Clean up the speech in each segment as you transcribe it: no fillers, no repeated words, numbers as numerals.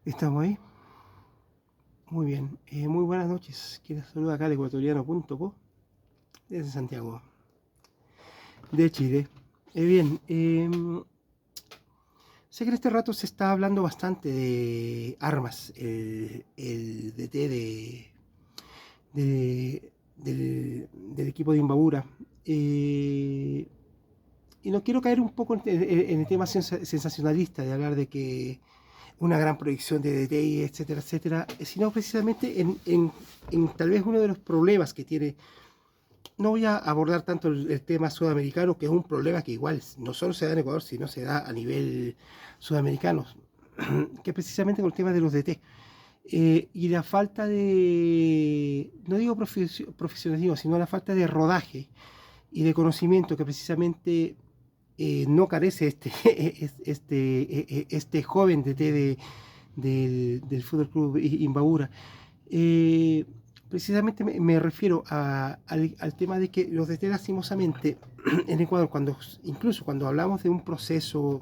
¿Estamos ahí? Muy bien. Muy buenas noches. Quien saluda acá al ecuatoriano.co desde Santiago, de Chile. Bien, sé que en este rato se está hablando bastante de armas, el DT del equipo de Imbabura. Y no quiero caer un poco en el tema sensacionalista de hablar de que una gran proyección de DT, etcétera, etcétera, sino precisamente en tal vez uno de los problemas que tiene. No voy a abordar tanto el tema sudamericano, que es un problema que igual no solo se da en Ecuador, sino se da a nivel sudamericano, que es precisamente con el tema de los DT. Y la falta de, no digo profesionalismo, sino la falta de rodaje y de conocimiento que precisamente no carece este joven DT del Fútbol Club Imbabura. Eh, Precisamente me refiero al tema de que los DT lastimosamente en Ecuador, incluso cuando hablamos de un proceso,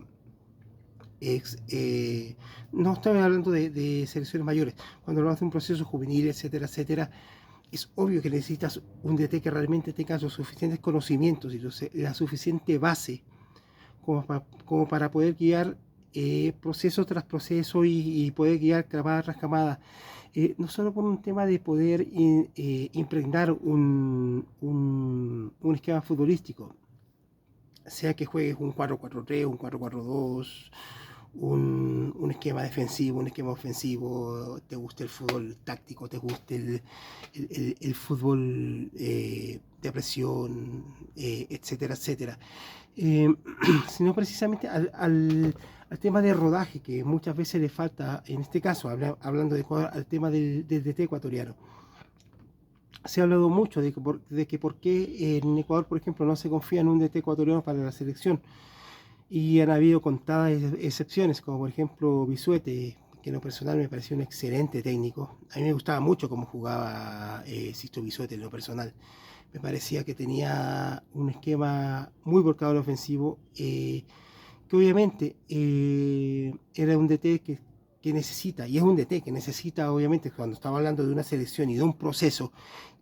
ex- eh, no estoy hablando de selecciones mayores, cuando hablamos de un proceso juvenil, etcétera, etcétera, es obvio que necesitas un DT que realmente tenga los suficientes conocimientos y la suficiente base como para poder guiar proceso tras proceso y poder guiar camada tras camada. No solo por un tema de poder impregnar un esquema futbolístico, sea que juegues un 4-4-3, un 4-4-2, un esquema defensivo, un esquema ofensivo, te guste el fútbol táctico, te guste el fútbol de presión, etcétera, etcétera. Eh, Sino precisamente al tema de rodaje que muchas veces le falta, en este caso, hablando de Ecuador, al tema del DT ecuatoriano. Se ha hablado mucho de que por qué en Ecuador, por ejemplo, no se confía en un DT ecuatoriano para la selección. Y han habido contadas excepciones, como por ejemplo Bisuete, que en lo personal me pareció un excelente técnico. A mí me gustaba mucho cómo jugaba Sisto Bisuete en lo personal. Me parecía que tenía un esquema muy volcado al ofensivo, que obviamente era un DT que necesita, y es un DT que necesita, obviamente, cuando estamos hablando de una selección y de un proceso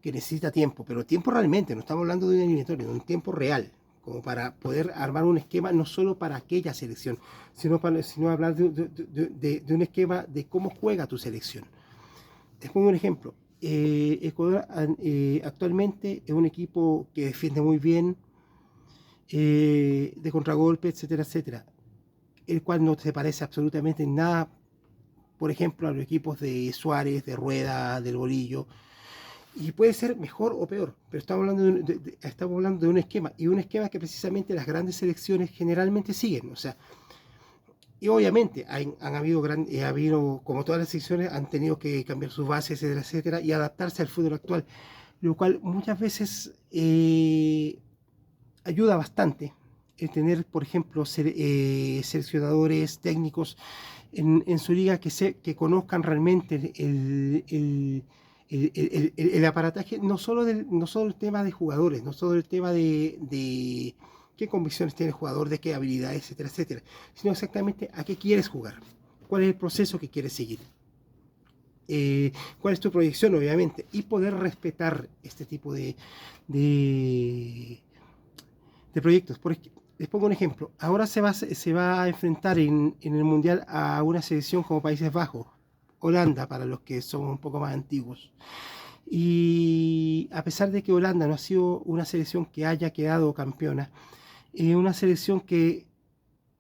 que necesita tiempo, pero tiempo realmente, no estamos hablando de un eliminatorio, de un tiempo real, como para poder armar un esquema no solo para aquella selección, sino hablar de un esquema de cómo juega tu selección. Les pongo un ejemplo. Ecuador actualmente es un equipo que defiende muy bien, de contragolpe, etcétera, etcétera, el cual no se parece absolutamente en nada, por ejemplo, a los equipos de Suárez, de Rueda, del Bolillo, y puede ser mejor o peor, pero estamos hablando de un esquema, y un esquema que precisamente las grandes selecciones generalmente siguen, o sea, y obviamente ha habido, como todas las selecciones, han tenido que cambiar sus bases, etcétera, etcétera, y adaptarse al fútbol actual, lo cual muchas veces ayuda bastante el tener, por ejemplo, seleccionadores técnicos en su liga que conozcan realmente el aparataje, no solo el tema de jugadores, no solo el tema de qué convicciones tiene el jugador, de qué habilidades, etcétera, etcétera, sino exactamente a qué quieres jugar, cuál es el proceso que quieres seguir. Cuál es tu proyección, obviamente, y poder respetar este tipo de, de proyectos. Les pongo un ejemplo. Ahora se va a enfrentar en el Mundial a una selección como Países Bajos, Holanda, para los que somos un poco más antiguos. Y a pesar de que Holanda no ha sido una selección que haya quedado campeona, es una selección que,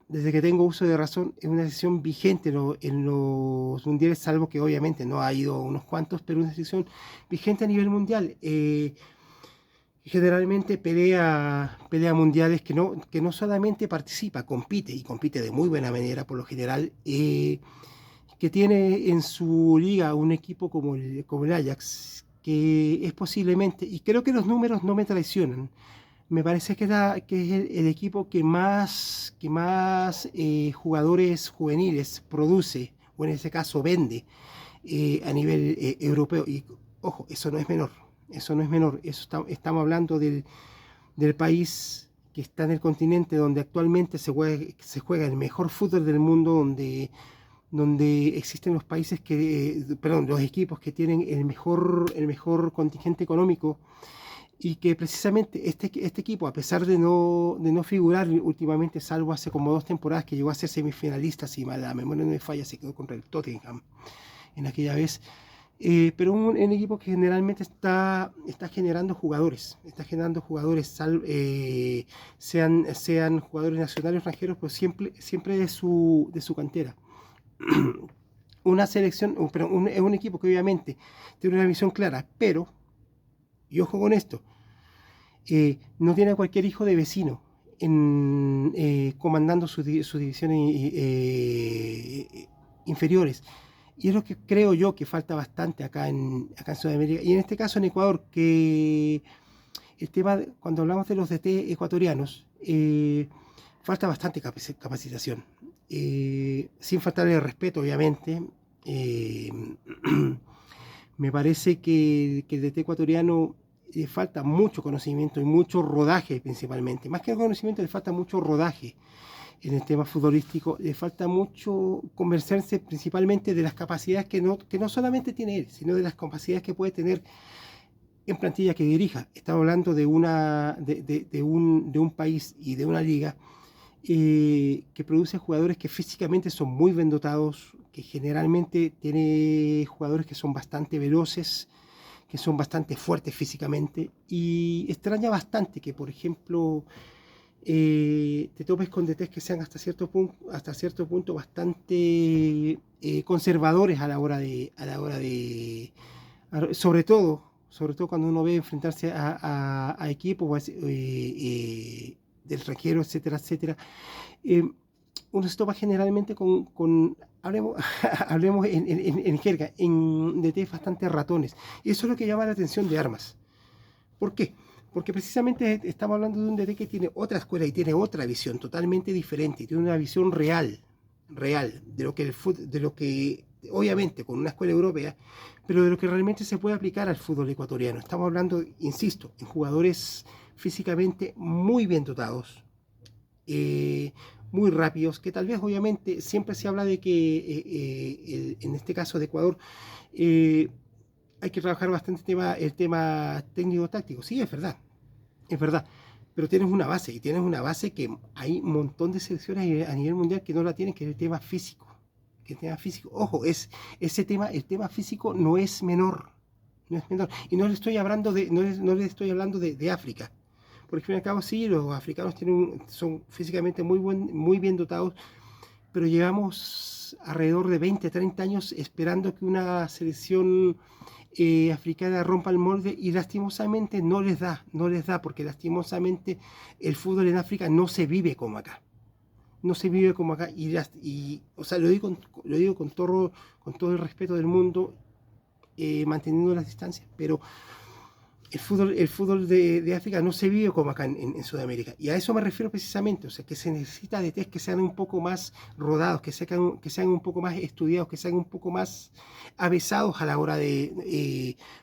desde que tengo uso de razón, es una selección vigente en los mundiales, salvo que obviamente no ha ido unos cuantos, pero una selección vigente a nivel mundial. Generalmente pelea mundiales que no solamente participa, compite y compite de muy buena manera por lo general, que tiene en su liga un equipo como el Ajax, que es posiblemente, y creo que los números no me traicionan, me parece que es el equipo que más jugadores juveniles produce, o en ese caso vende, a nivel europeo. Y ojo, eso no es menor, eso no es menor, estamos hablando del país que está en el continente donde actualmente se juega el mejor fútbol del mundo, donde donde existen los países perdón, los equipos que tienen el mejor contingente económico, y que precisamente este equipo, a pesar de no figurar últimamente, salvo hace como 2 temporadas que llegó a ser semifinalista, si la memoria no me falla, se quedó contra el Tottenham en aquella vez, pero un equipo que generalmente está generando jugadores, sean jugadores nacionales o extranjeros, pero siempre de su cantera. Una selección, es un equipo que obviamente tiene una visión clara, pero, y ojo con esto, no tiene a cualquier hijo de vecino comandando sus divisiones inferiores. Y es lo que creo yo que falta bastante acá en Sudamérica. Y en este caso en Ecuador, que cuando hablamos de los DT ecuatorianos, falta bastante capacitación. Sin faltarle el respeto, obviamente. Me parece que el DT ecuatoriano falta mucho conocimiento y mucho rodaje principalmente. Más que el conocimiento, le falta mucho rodaje en el tema futbolístico. Le falta mucho convencerse principalmente de las capacidades que no solamente tiene él, sino de las capacidades que puede tener en plantilla que dirija. Estamos hablando de un país y de una liga que produce jugadores que físicamente son muy bien dotados, que generalmente tiene jugadores que son bastante veloces, que son bastante fuertes físicamente, y extraña bastante que, por ejemplo, te topes con DTs que sean hasta cierto punto bastante conservadores sobre todo cuando uno ve enfrentarse a equipos del extranjero, etcétera, etcétera. Uno se topa generalmente hablemos en jerga, en DTs bastante ratones. Y eso es lo que llama la atención de Armas. ¿Por qué? Porque precisamente estamos hablando de un DT que tiene otra escuela y tiene otra visión totalmente diferente, tiene una visión real de lo que obviamente con una escuela europea, pero de lo que realmente se puede aplicar al fútbol ecuatoriano. Estamos hablando, insisto, en jugadores físicamente muy bien dotados, muy rápidos, que tal vez obviamente siempre se habla de que en este caso de Ecuador hay que trabajar bastante el tema técnico-táctico. Sí, es verdad, pero tienes una base que hay un montón de selecciones a nivel mundial que no la tienen, que es el tema físico. Ojo, el tema físico no es menor, y no le estoy hablando de África, porque al fin y al cabo sí, los africanos son físicamente muy bien dotados, pero llevamos alrededor de 20, 30 años esperando que una selección africana rompa el molde, y lastimosamente no les da, porque lastimosamente el fútbol en África no se vive como acá. O sea, lo digo con todo el respeto del mundo, manteniendo las distancias, pero el fútbol de África no se vive como acá en Sudamérica, y a eso me refiero precisamente. O sea, que se necesita de test que sean un poco más rodados, que sean un poco más estudiados, que sean un poco más avesados a la hora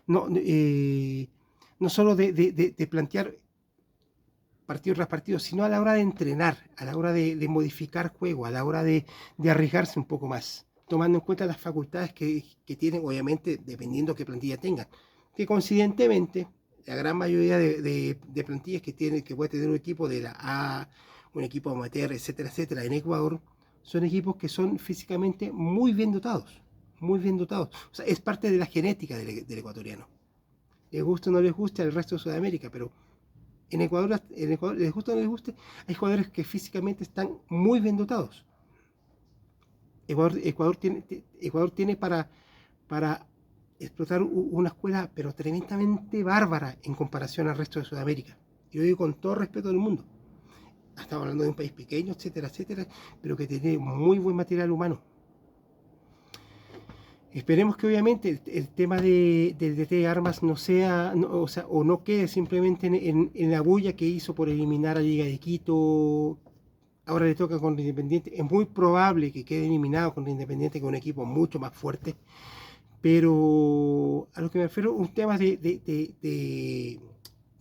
no solo de plantear partido tras partido, sino a la hora de entrenar, a la hora de modificar juego, a la hora de arriesgarse un poco más, tomando en cuenta las facultades que tienen, obviamente, dependiendo qué plantilla tengan. Que coincidentemente, la gran mayoría de plantillas que puede tener un equipo de la A, un equipo amateur, etcétera, etcétera, en Ecuador, son equipos que son físicamente muy bien dotados, muy bien dotados. O sea, es parte de la genética del ecuatoriano. Les guste o no les guste al resto de Sudamérica, pero en Ecuador, les guste o no les guste, hay jugadores que físicamente están muy bien dotados. Ecuador tiene para explotar una escuela, pero tremendamente bárbara en comparación al resto de Sudamérica. Yo digo con todo respeto del mundo. Estamos hablando de un país pequeño, etcétera, etcétera, pero que tiene muy buen material humano. Esperemos que obviamente el tema del DT de Armas no sea, o no quede simplemente en la bulla que hizo por eliminar a Liga de Quito. Ahora le toca con Independiente. Es muy probable que quede eliminado con Independiente, con un equipo mucho más fuerte. Pero a lo que me refiero, un tema de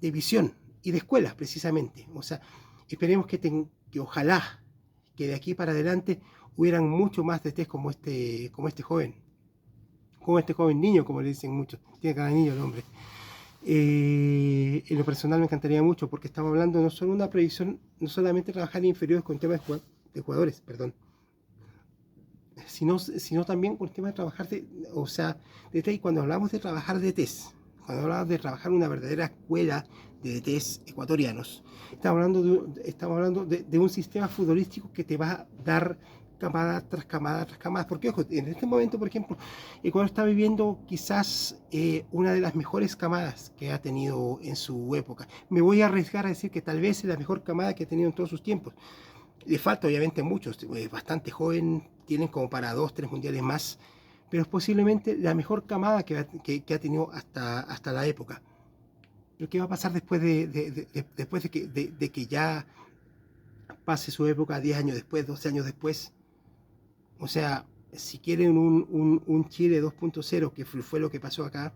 visión y de escuelas, precisamente. O sea, esperemos que ojalá que de aquí para adelante hubieran mucho más DTs como este joven niño, como le dicen muchos, tiene cada niño el hombre. En lo personal me encantaría mucho, porque estamos hablando no solo de una previsión, no solamente trabajar en inferiores con temas de jugadores, perdón, sino también con el tema de trabajar o sea, de DT. Y cuando hablamos de trabajar DTs, cuando hablamos de trabajar una verdadera escuela de DTs ecuatorianos, estamos hablando de un sistema futbolístico que te va a dar camada tras camada tras camada. Porque, ojo, en este momento, por ejemplo, Ecuador está viviendo quizás una de las mejores camadas que ha tenido en su época. Me voy a arriesgar a decir que tal vez es la mejor camada que ha tenido en todos sus tiempos. Le falta obviamente muchos, bastante joven, tienen como para 2, 3 mundiales más, pero es posiblemente la mejor camada que ha tenido hasta la época. Pero ¿qué va a pasar después de que ya pase su época 10 años después, 12 años después? O sea, si quieren un Chile 2.0, que fue lo que pasó acá,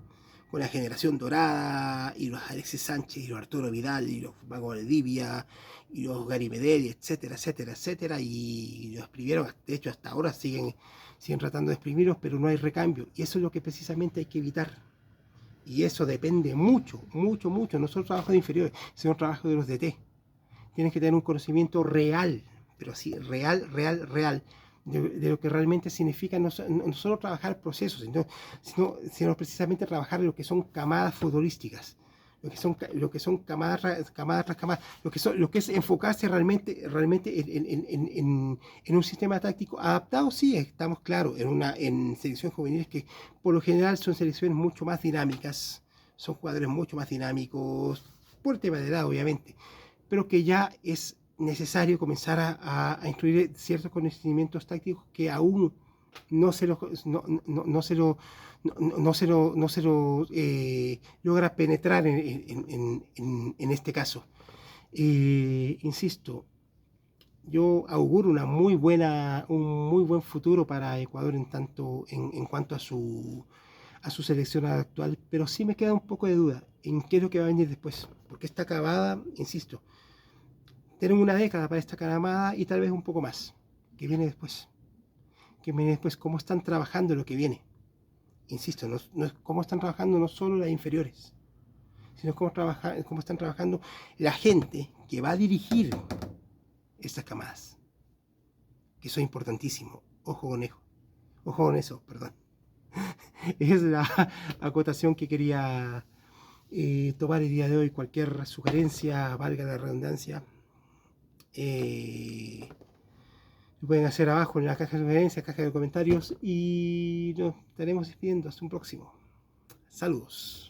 con la generación dorada, y los Alexis Sánchez, y los Arturo Vidal, y los Mago Valdivia, y los Gary Medel, etcétera, etcétera, etcétera, y los exprimieron, de hecho hasta ahora siguen tratando de exprimirlos, pero no hay recambio, y eso es lo que precisamente hay que evitar. Y eso depende mucho, mucho, mucho, no solo trabajo de inferiores, sino trabajo de los DT. Tienes que tener un conocimiento real, pero sí, real, real, real, de lo que realmente significa no solo trabajar procesos, sino precisamente trabajar lo que son camadas futbolísticas, lo que son camadas tras camadas, lo que es enfocarse realmente en un sistema táctico adaptado. Sí, estamos claros, en selecciones juveniles que por lo general son selecciones mucho más dinámicas, son jugadores mucho más dinámicos, por el tema de edad obviamente, pero que ya es necesario comenzar a instruir ciertos conocimientos tácticos que aún no se lo, no se lo, no se lo logra penetrar en este caso. Insisto, yo auguro un muy buen futuro para Ecuador en cuanto a su selección actual, pero sí me queda un poco de duda en qué es lo que va a venir después, porque está acabada, insisto, tenemos una década para esta camada y tal vez un poco más. ¿Qué viene después? ¿Qué viene después? ¿Cómo están trabajando lo que viene? Insisto, no es cómo están trabajando no solo las inferiores, sino cómo están trabajando la gente que va a dirigir estas camadas, que eso es importantísimo. Ojo con eso, perdón. Es la acotación que quería tomar el día de hoy. Cualquier sugerencia, valga la redundancia, lo pueden hacer abajo en la caja de sugerencias, caja de comentarios, y nos estaremos despidiendo hasta un próximo. Saludos.